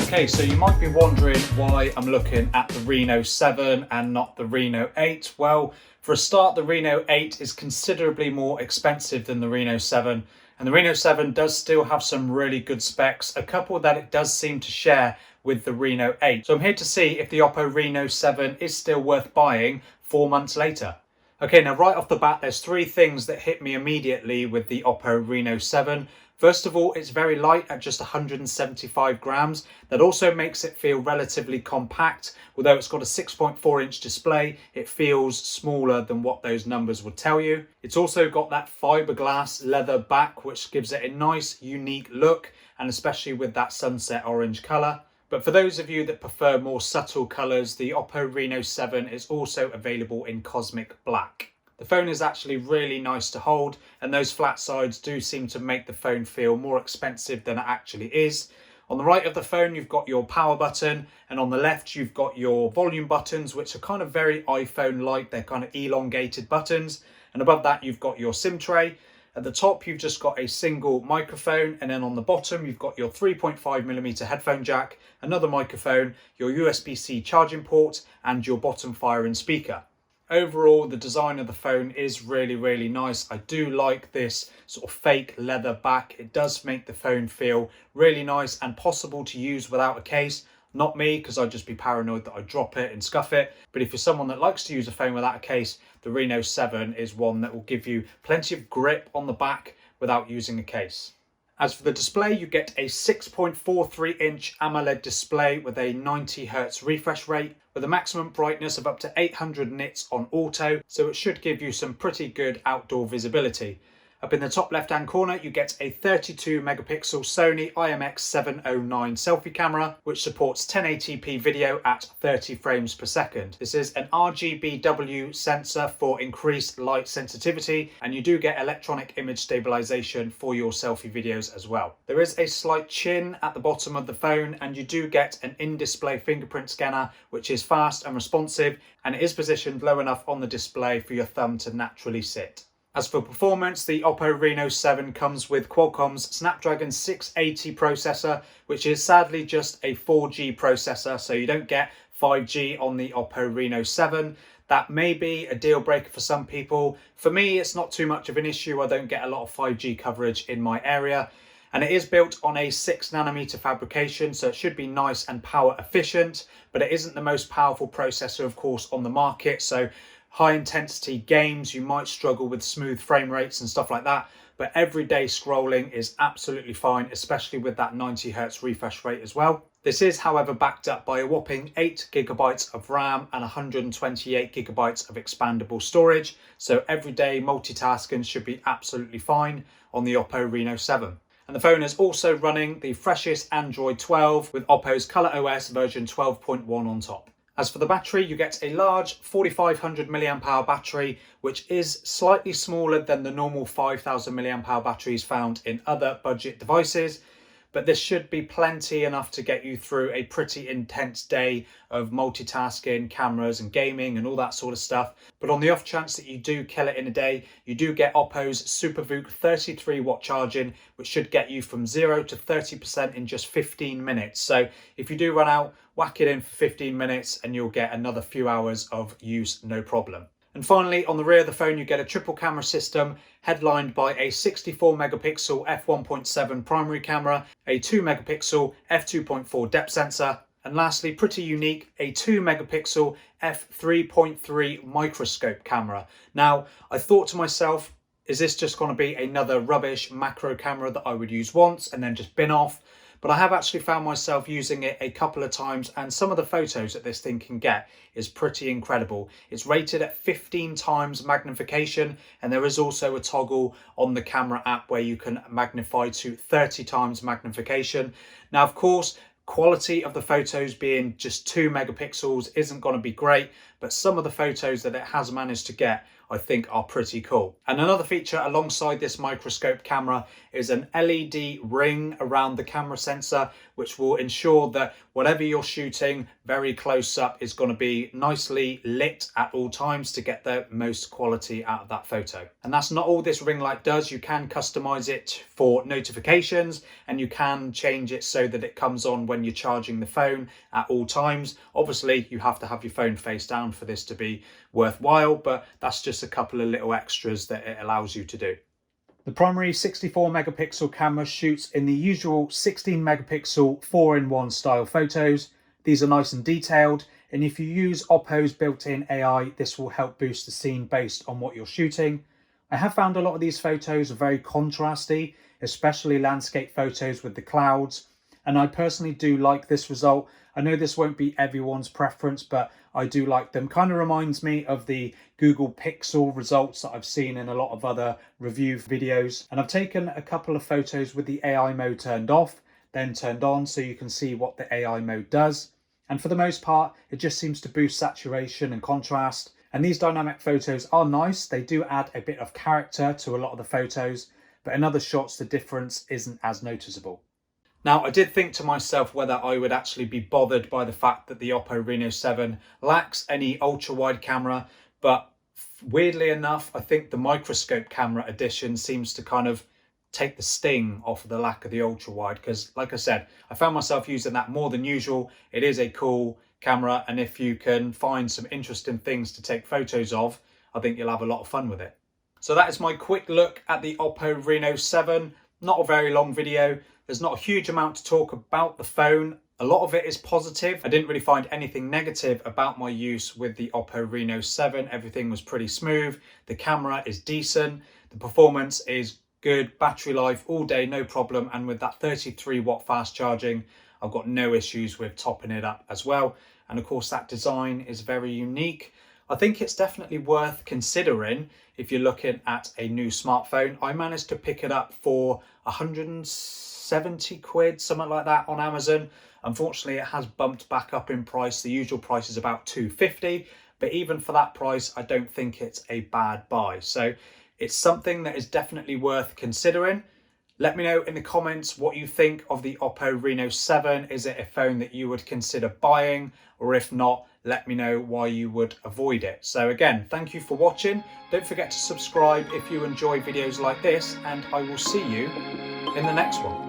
Okay, so you might be wondering why I'm looking at the Reno 7 and not the Reno 8. Well, for a start, the Reno 8 is considerably more expensive than the Reno 7. And the Reno 7 does still have some really good specs, a couple that it does seem to share with the Reno 8. So I'm here to see if the Oppo Reno 7 is still worth buying 4 months later. Okay, now right off the bat, there's three things that hit me immediately with the Oppo Reno 7. First of all, it's very light at just 175 grams. That also makes it feel relatively compact. Although it's got a 6.4-inch display, it feels smaller than what those numbers would tell you. It's also got that fiberglass leather back, which gives it a nice, unique look, and especially with that sunset orange color. But for those of you that prefer more subtle colors, the Oppo Reno 7 is also available in cosmic black. The phone is actually really nice to hold, and those flat sides do seem to make the phone feel more expensive than it actually is. On the right of the phone, you've got your power button, and on the left, you've got your volume buttons, which are kind of very iPhone-like. They're kind of elongated buttons. And above that, you've got your SIM tray. At the top, you've just got a single microphone, and then on the bottom, you've got your 3.5mm headphone jack, another microphone, your USB-C charging port, and your bottom firing speaker. Overall, the design of the phone is really nice. I do like this sort of fake leather back. It does make the phone feel really nice and possible to use without a case. Not me, because I'd just be paranoid that I'd drop it and scuff it. But if you're someone that likes to use a phone without a case, the Reno 7 is one that will give you plenty of grip on the back without using a case. As for the display, you get a 6.43-inch AMOLED display with a 90Hz refresh rate, with a maximum brightness of up to 800 nits on auto, so it should give you some pretty good outdoor visibility. Up in the top left-hand corner, you get a 32-megapixel Sony IMX709 selfie camera, which supports 1080p video at 30 frames per second. This is an RGBW sensor for increased light sensitivity, and you do get electronic image stabilization for your selfie videos as well. There is a slight chin at the bottom of the phone, and you do get an in-display fingerprint scanner, which is fast and responsive, and it is positioned low enough on the display for your thumb to naturally sit. As for performance, the Oppo Reno 7 comes with Qualcomm's Snapdragon 680 processor, which is sadly just a 4G processor, so you don't get 5G on the Oppo Reno 7. That may be a deal breaker for some people. For me, it's not too much of an issue. I don't get a lot of 5G coverage in my area. And it is built on a 6nm fabrication, so it should be nice and power efficient, but it isn't the most powerful processor, of course, on the market. So high intensity games, you might struggle with smooth frame rates and stuff like that, but everyday scrolling is absolutely fine, especially with that 90Hz refresh rate as well. This is, however, backed up by a whopping 8GB of RAM and 128GB of expandable storage, so everyday multitasking should be absolutely fine on the Oppo Reno 7. And the phone is also running the freshest Android 12 with Oppo's ColorOS version 12.1 on top. As for the battery, you get a large 4500 mAh battery, which is slightly smaller than the normal 5000 mAh batteries found in other budget devices. But this should be plenty enough to get you through a pretty intense day of multitasking, cameras and gaming and all that sort of stuff. But on the off chance that you do kill it in a day, you do get Oppo's SuperVOOC 33-watt charging, which should get you from 0 to 30% in just 15 minutes. So if you do run out, whack it in for 15 minutes and you'll get another few hours of use, no problem. And finally, on the rear of the phone, you get a triple camera system headlined by a 64-megapixel f1.7 primary camera, a 2-megapixel f2.4 depth sensor, and lastly, pretty unique, a 2-megapixel f3.3 microscope camera. Now, I thought to myself, is this just going to be another rubbish macro camera that I would use once and then just bin off? But I have actually found myself using it a couple of times, and some of the photos that this thing can get is pretty incredible. It's rated at 15 times magnification, and there is also a toggle on the camera app where you can magnify to 30 times magnification. Now, of course, quality of the photos being just 2 megapixels isn't going to be great, but some of the photos that it has managed to get I think are pretty cool. And another feature alongside this microscope camera is an LED ring around the camera sensor, which will ensure that whatever you're shooting very close up is going to be nicely lit at all times to get the most quality out of that photo. And that's not all this ring light does. You can customize it for notifications, and you can change it so that it comes on when you're charging the phone at all times. Obviously, you have to have your phone face down for this to be worthwhile, but that's just a couple of little extras that it allows you to do. The primary 64 megapixel camera shoots in the usual 16 megapixel 4-in-1 style photos. These are nice and detailed, and if you use Oppo's built-in AI, this will help boost the scene based on what you're shooting. I have found a lot of these photos are very contrasty, especially landscape photos with the clouds, and I personally do like this result. I know this won't be everyone's preference, but I do like them. Kind of reminds me of the Google Pixel results that I've seen in a lot of other review videos. And I've taken a couple of photos with the AI mode turned off, then turned on, so you can see what the AI mode does. And for the most part, it just seems to boost saturation and contrast. And these dynamic photos are nice. They do add a bit of character to a lot of the photos, but in other shots, the difference isn't as noticeable. Now, I did think to myself whether I would actually be bothered by the fact that the Oppo Reno 7 lacks any ultra-wide camera, but weirdly enough, I think the microscope camera edition seems to kind of take the sting off of the lack of the ultra-wide, because like I said, I found myself using that more than usual. It is a cool camera, and if you can find some interesting things to take photos of, I think you'll have a lot of fun with it. So that is my quick look at the Oppo Reno 7. Not a very long video. There's not a huge amount to talk about the phone. A lot of it is positive. I didn't really find anything negative about my use with the Oppo Reno 7. Everything was pretty smooth. The camera is decent. The performance is good. Battery life all day, no problem. And with that 33-watt fast charging, I've got no issues with topping it up as well. And of course, that design is very unique. I think it's definitely worth considering if you're looking at a new smartphone. I managed to pick it up for 170 quid, something like that on Amazon. Unfortunately, it has bumped back up in price. The usual price is about 250, but even for that price, I don't think it's a bad buy. So it's something that is definitely worth considering. Let me know in the comments what you think of the Oppo Reno 7. Is it a phone that you would consider buying? Or if not, let me know why you would avoid it. So again, thank you for watching. Don't forget to subscribe if you enjoy videos like this, and I will see you in the next one.